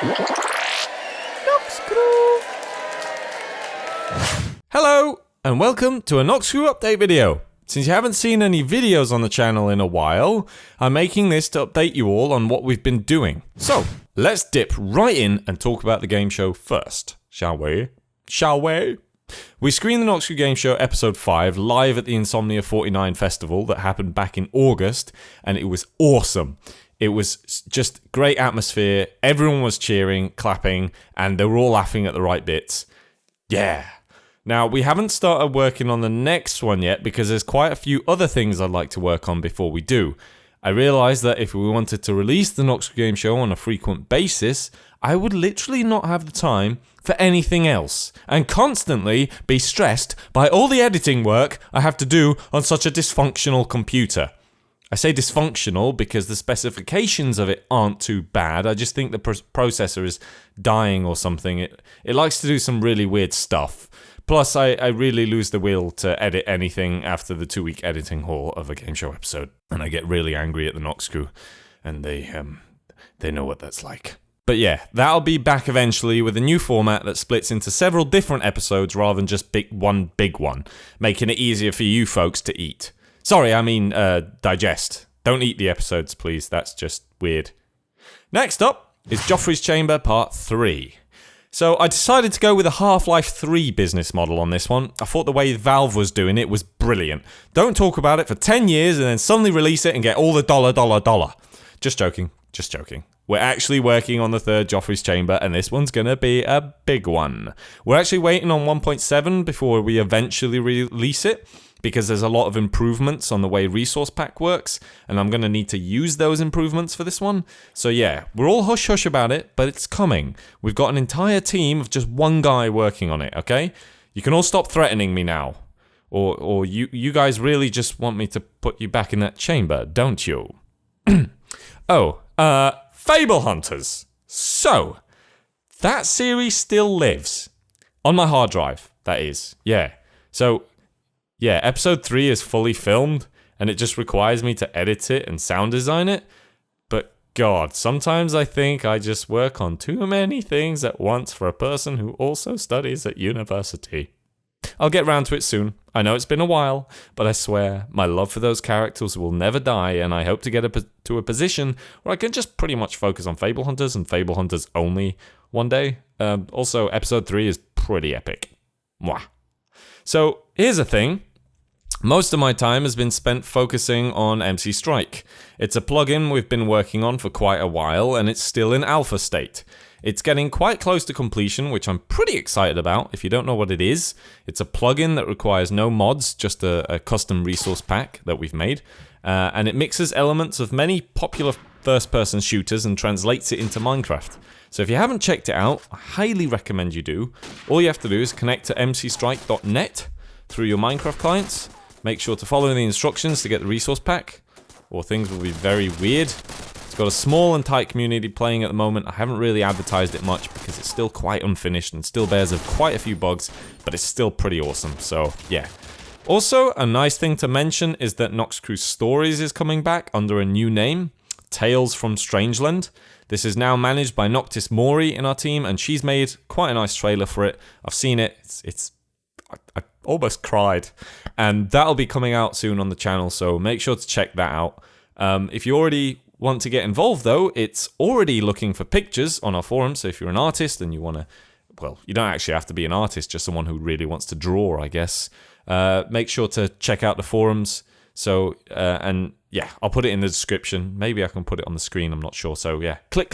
Noxcrew! Hello, and welcome to a Noxcrew update video. Since you haven't seen any videos on the channel in a while, I'm making this to update you all on what we've been doing. So, let's dip right in and talk about the game show first, shall we? Shall we? We screened the Noxcrew Game Show episode 5 live at the Insomnia 49 festival that happened back in August, and it was awesome. It was just great atmosphere, everyone was cheering, clapping, and they were all laughing at the right bits. Yeah. Now, we haven't started working on the next one yet because there's quite a few other things I'd like to work on before we do. I realised that if we wanted to release the Noxcrew Game Show on a frequent basis, I would literally not have the time for anything else, and constantly be stressed by all the editing work I have to do on such a dysfunctional computer. I say dysfunctional because the specifications of it aren't too bad, I just think the processor is dying or something. It likes to do some really weird stuff. Plus, I really lose the will to edit anything after the 2-week editing haul of a game show episode, and I get really angry at the Noxcrew, and they know what that's like. But yeah, that'll be back eventually with a new format that splits into several different episodes rather than just one big one, making it easier for you folks to eat. Sorry, I mean digest. Don't eat the episodes, please. That's just weird. Next up is Joffreys Chamber Part 3. So I decided to go with a Half-Life 3 business model on this one. I thought the way Valve was doing it was brilliant. Don't talk about it for 10 years and then suddenly release it and get all the dollar. Just joking. We're actually working on the third Joffreys Chamber, and this one's going to be a big one. We're actually waiting on 1.7 before we eventually release it, because there's a lot of improvements on the way Resource Pack works, and I'm going to need to use those improvements for this one. So yeah, we're all hush-hush about it, but it's coming. We've got an entire team of just one guy working on it, okay? You can all stop threatening me now. Or you guys really just want me to put you back in that chamber, don't you? Fable Hunters. So, that series still lives. On my hard drive, that is. Yeah. So, yeah, episode 3 is fully filmed, and it just requires me to edit it and sound design it. But God, sometimes I think I just work on too many things at once for a person who also studies at university. I'll get round to it soon. I know it's been a while, but I swear my love for those characters will never die, and I hope to get to a position where I can just pretty much focus on Fable Hunters and Fable Hunters only one day. Also, episode 3 is pretty epic. Mwah. So, here's the thing. Most of my time has been spent focusing on MC Strike. It's a plugin we've been working on for quite a while, and it's still in alpha state. It's getting quite close to completion, which I'm pretty excited about. If you don't know what it is, it's a plugin that requires no mods, just a custom resource pack that we've made. And it mixes elements of many popular first-person shooters and translates it into Minecraft. So if you haven't checked it out, I highly recommend you do. All you have to do is connect to mcstrike.net through your Minecraft clients. Make sure to follow the instructions to get the resource pack, or things will be very weird. It's got a small and tight community playing at the moment. I haven't really advertised it much because it's still quite unfinished and still bears of quite a few bugs, but it's still pretty awesome, so yeah. Also, a nice thing to mention is that Noxcrew Stories is coming back under a new name, Tales from Strangeland. This is now managed by Noctis Mori in our team, and she's made quite a nice trailer for it. I've seen it, I almost cried, and that'll be coming out soon on the channel, so make sure to check that out. If you already want to get involved though, it's already looking for pictures on our forum, so if you're an artist and you want to, well, you don't actually have to be an artist, just someone who really wants to draw, I guess. Make sure to check out the forums. So, and yeah, I'll put it in the description. Maybe I can put it on the screen, I'm not sure. So yeah, click.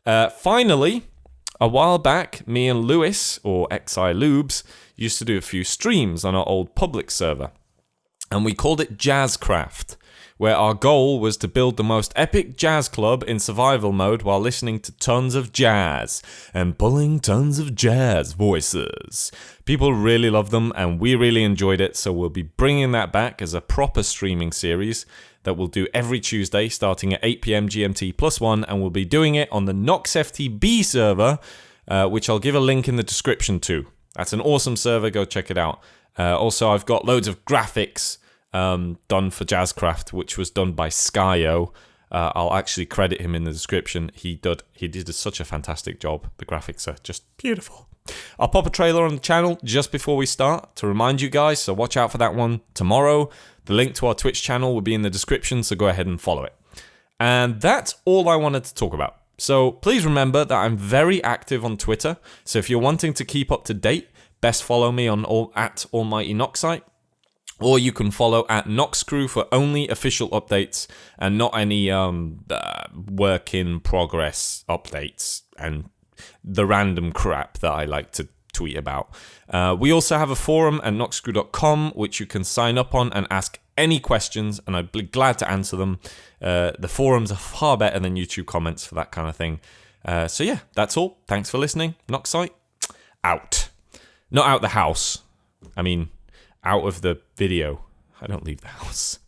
Finally, a while back, me and Lewis, or XI Lubes, used to do a few streams on our old public server. And we called it Jazzcraft, where our goal was to build the most epic jazz club in survival mode while listening to tons of jazz and pulling tons of jazz voices. People really loved them and we really enjoyed it, so we'll be bringing that back as a proper streaming series that we'll do every Tuesday starting at 8 PM GMT +1, and we'll be doing it on the NoxFTB server, which I'll give a link in the description to. That's an awesome server, go check it out. Also, I've got loads of graphics done for Jazzcraft, which was done by Skyo. I'll actually credit him in the description. He did such a fantastic job. The graphics are just beautiful. I'll pop a trailer on the channel just before we start to remind you guys, so watch out for that one tomorrow. The link to our Twitch channel will be in the description, so go ahead and follow it. And that's all I wanted to talk about. So please remember that I'm very active on Twitter, so if you're wanting to keep up to date, best follow me on at Almighty Noxite. Or you can follow at Noxcrew for only official updates and not any work in progress updates and the random crap that I like to tweet about. We also have a forum at noxcrew.com, which you can sign up on and ask any questions, and I'd be glad to answer them. The forums are far better than YouTube comments for that kind of thing. So yeah, that's all. Thanks for listening. Noxite, out. Not out the house. I mean, out of the video. I don't leave the house.